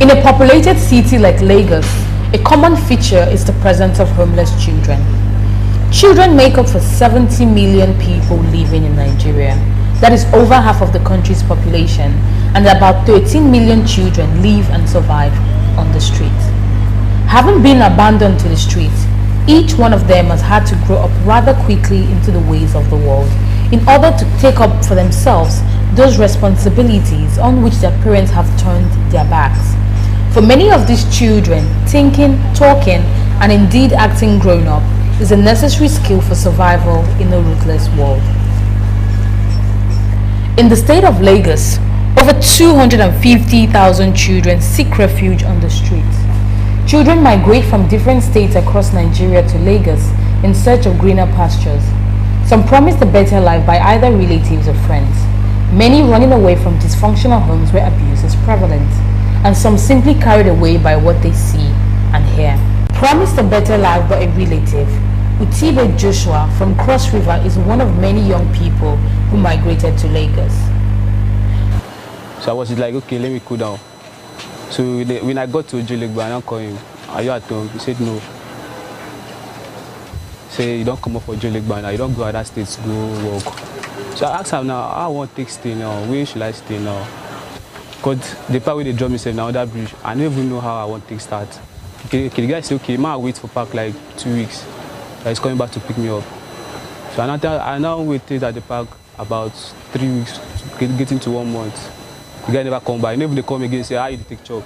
In a populated city like Lagos, a common feature is the presence of homeless children. Children make up for 70 million people living in Nigeria. That is over half of the country's population, and about 13 million children live and survive on the streets. Having been abandoned to the streets, each one of them has had to grow up rather quickly into the ways of the world in order to take up for themselves those responsibilities on which their parents have turned their backs. For many of these children, thinking, talking, and indeed acting grown up is a necessary skill for survival in a ruthless world. In the state of Lagos, over 250,000 children seek refuge on the streets. Children migrate from different states across Nigeria to Lagos in search of greener pastures. Some promise a better life by either relatives or friends, many running away from dysfunctional homes where abuse is prevalent, and some simply carried away by what they see and hear. Promised a better life by a relative, Utibe Joshua from Cross River is one of many young people who migrated to Lagos. So I was like, okay, let me cool down. So when I got to Ojuelegba, I called him, are you at home? He said no. Say you don't come up for Ojuelegba now, you don't go other states to go work. So I asked him now, I want to take stay now, where should I stay now? Because the part where they drop me said now that bridge, I don't even know how I want to take start. Okay, the guy said, okay, man, wait for park like 2 weeks. He's coming back to pick me up. So I now waited at the park about 3 weeks, getting to 1 month. The guy never come back. Never they come again and say, how you take job?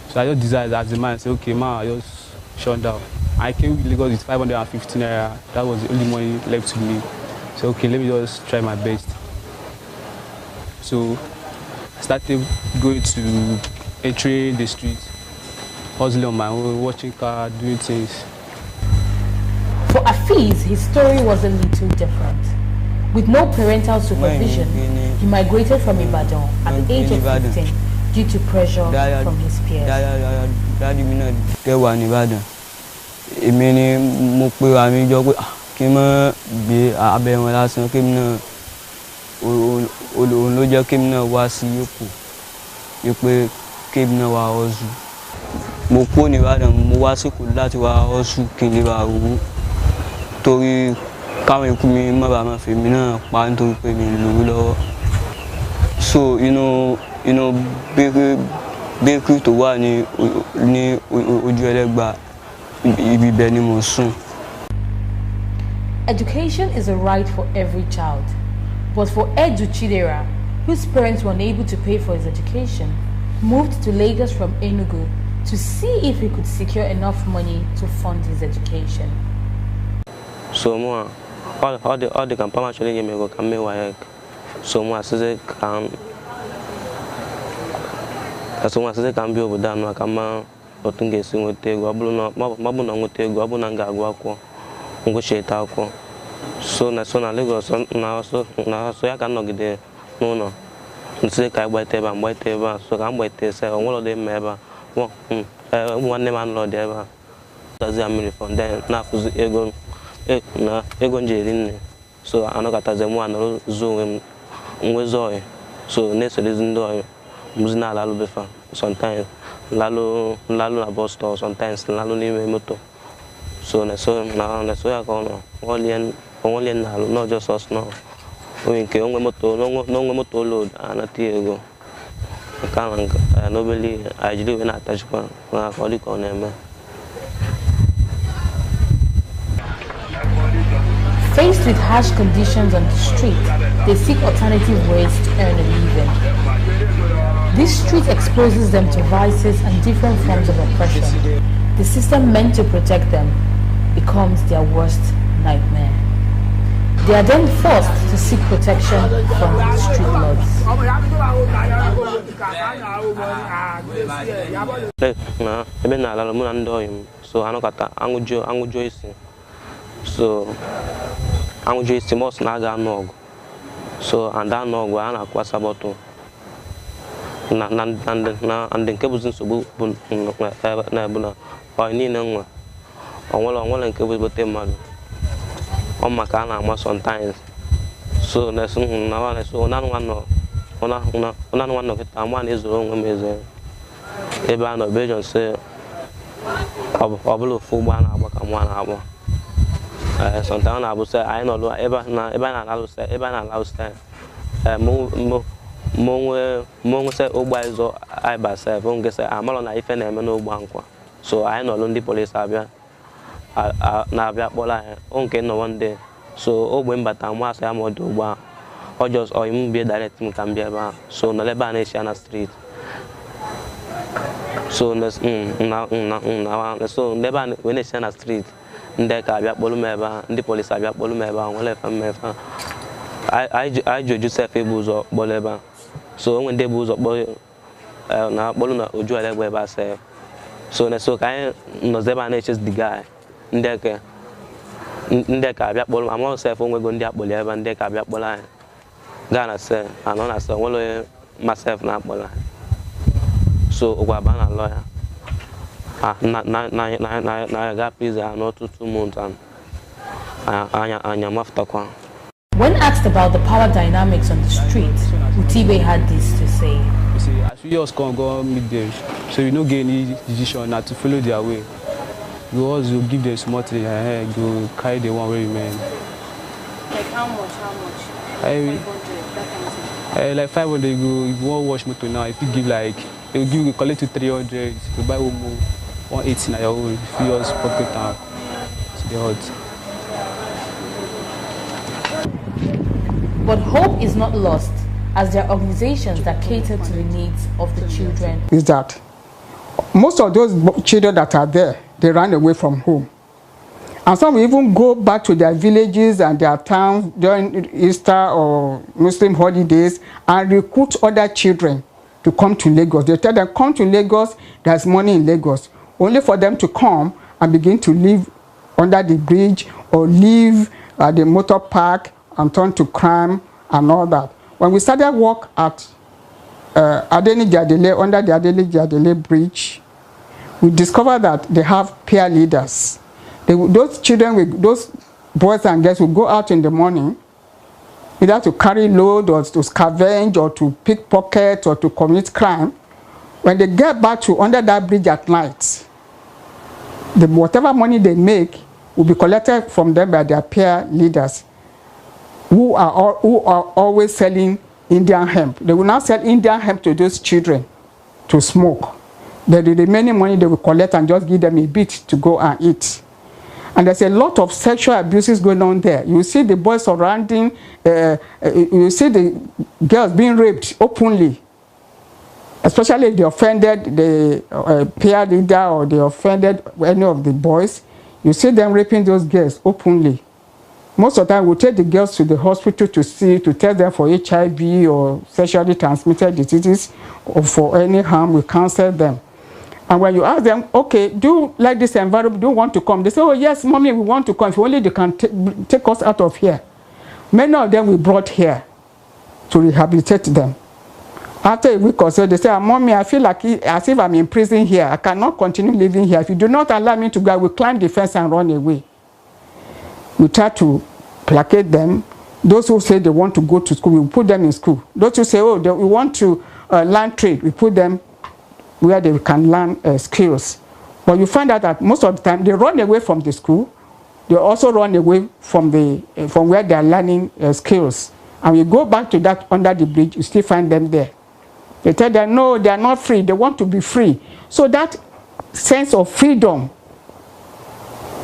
So I just decided as the man, I said, okay, man, I just shut down. I came to Lagos with 515 naira. That was the only money left to me. So okay, let me just try my best. So I started going to entering the street, hustling on my own, watching cars, doing things. For Afiz, his story was a little different. With no parental supervision, he migrated from Ibadan at the age of 15 due to pressure from his peers. So bakery to wà ní Ojuelegba ibi bẹ́ẹ̀ ni mo sùn. Education is a right for every child, but for Edu Chidera, whose parents were unable to pay for his education, moved to Lagos from Enugu to see if he could secure enough money to fund his education. So more, all the campaign actually gave me go come work. So more says can. So more says can be over there no come. Otunge si ngote go abulu no mabu na ngote go abu na nga agwa ko. Ngo sheta ko. So na Lagos na so ya kan nogide no. Nse ka gbaite ba so ka gbaite se onwolo de meba. Wo nwanne man lo de ba. Tazi amiri from then na fuzu ego njeri nne. So anokataze mu anoro zo nwezo so neso de ndo muzina lalu befa sometimes lalu na bus stop sometimes lalu ni moto. So na ya kono only na no just us no. We nke onwe moto load anati ego. Kan nobody ajili we na attach kwa na ko di ko na me. Faced with harsh conditions on the street, they seek alternative ways to earn a living. This street exposes them to vices and different forms of oppression. The system meant to protect them becomes their worst nightmare. They are then forced to seek protection from street lords. So anokata angujo isi. So angujo isi mos na ga nog. So and that nog wa na kwasa boto. Na and nke buzin so bu na buna. O ni na nwa. Onwolo nke bu bote madu. On maka na ama sometimes. So na so na so na no kita ama na ezoro nwe meze. ebe a nọ bejon sị ọ bụla ofu ụgbọ a na-agba ka mụ na-agba sometimes na-abụ sị anyị nọlụ ebe a na-alalụ sị mụ sị ụgbọ ịzọ anyị basef nke sị amalụ na ife na-eme n'ụgbọ nkwa so anyị nọlụ ndị polisi na-abịa kpọrọ anyị nke nọ one day so ogbe mbata mụ asị ya ma ọ dị ụgbọ ọ just ọ m bịa direct m ka m bịa ebe ahụ so nọlụ ebe a na-esi ya na street so n'ebe a wee na-esi ya na street ndị ka abịa kpọrọ m ebe ahụ ndị polisi abịa kpọrọ m ebe ahụ nwere efe m efe anyị ji oju sef ebu ụzọ kpọrọ ebe ahụ so onwe ndị bụ ụzọ kpọrọ na oju elegbe ebe a sef so ka anyị nọzi ebe a na-echezi the guy ndị ka abịa kpọrọ amahụ sef onwego ndị akpọrọ ebe ndị ka abịa kpọrọ anyị gaa na sef anọ na sef nwere onye ma sef na-akpọrọ anyị so ụgwa ba na lawyer na ga prison n'ọtụtụ months anya maftakwa. When asked about the power dynamics on the street, Utibe had this to say. You see, as we just come go meet them, so you don't get any decision not to follow their way. You also give them small thing, go carry the one where you mean. Like how much? 500, that kind of thing. Like 500, if you want to wash motor now, if you give like, they will give you collect to 300, to buy 180 na your own, if you just pocket down to the hut. But hope is not lost, as there are organizations that cater to the needs of the children. Is that most of those children that are there, they run away from home. And some will even go back to their villages and their towns during Easter or Muslim holidays and recruit other children to come to Lagos. They tell them, come to Lagos, there's money in Lagos. Only for them to come and begin to live under the bridge or live at the motor park and turn to crime and all that. When we started work at Adeniji Adele, under the Adeniji Adele bridge, we discovered that they have peer leaders. Those children, those boys and girls will go out in the morning, either to carry load or to scavenge or to pickpocket or to commit crime. When they get back to under that bridge at night, whatever money they make will be collected from them by their peer leaders, who are always selling Indian hemp. They will now sell Indian hemp to those children to smoke. The remaining money they will collect and just give them a bit to go and eat. And there's a lot of sexual abuses going on there. You see the boys surrounding, you see the girls being raped openly, especially if they offended the peer leader or they offended any of the boys. You see them raping those girls openly. Most of the time, we take the girls to the hospital to test them for HIV or sexually transmitted diseases or for any harm. We counsel them. And when you ask them, okay, do you like this environment? Do you want to come? They say, oh, yes, mommy, we want to come. If only they can take us out of here. Many of them we brought here to rehabilitate them. After a week or so, they say, mommy, I feel like as if I'm in prison here. I cannot continue living here. If you do not allow me to go, I will climb the fence and run away. We try to placate them. Those who say they want to go to school, we put them in school. Those who say, oh, we want to learn trade, we put them where they can learn skills. But you find out that most of the time, they run away from the school. They also run away from where they are learning skills. And we go back to that under the bridge, you still find them there. They tell them, no, they are not free. They want to be free. So that sense of freedom,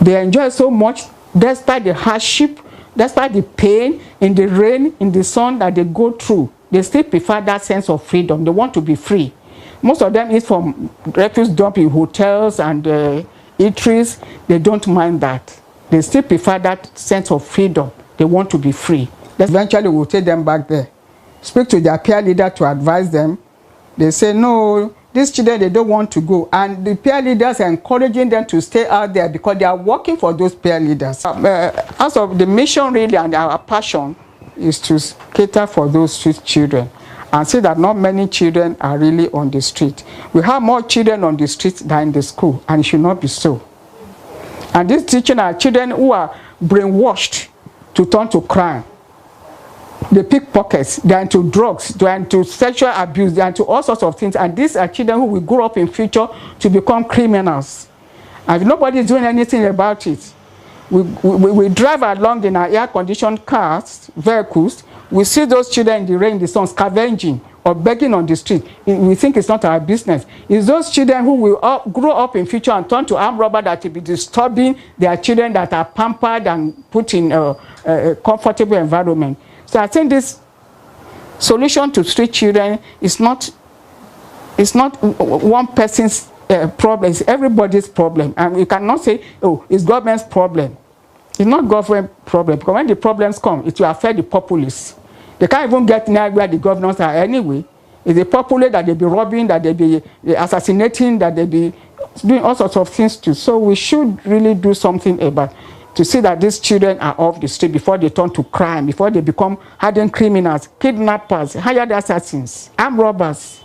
they enjoy so much, despite the hardship, despite the pain, in the rain, in the sun that they go through. They still prefer that sense of freedom. They want to be free. Most of them eat from refuse dump in hotels and eateries. They don't mind that. They still prefer that sense of freedom. They want to be free. Eventually, we'll take them back there. Speak to their peer leader to advise them. They say, no, these children, they don't want to go. And the peer leaders are encouraging them to stay out there because they are working for those peer leaders. As of the mission, really, and our passion is to cater for those street children and see that not many children are really on the street. We have more children on the street than in the school, and it should not be so. And these children are children who are brainwashed to turn to crime. they pickpockets, they are into drugs, they are into sexual abuse, they are into all sorts of things. And these are children who will grow up in future to become criminals. And nobody is doing anything about it. We drive along in our air-conditioned cars, vehicles. We see those children in the rain, the sun, scavenging or begging on the street. We think it's not our business. It's those children who will grow up in future and turn to armed robbers that will be disturbing their children that are pampered and put in a comfortable environment. So I think this solution to street children is not one person's problem, it's everybody's problem. And you cannot say, oh, it's government's problem. It's not government problem, because when the problems come, it will affect the populace. They can't even get near where the governors are anyway. It's the populace that they be robbing, that they be assassinating, that they be doing all sorts of things too. So we should really do something about to see that these children are off the street before they turn to crime, before they become hardened criminals, kidnappers, hired assassins, armed robbers.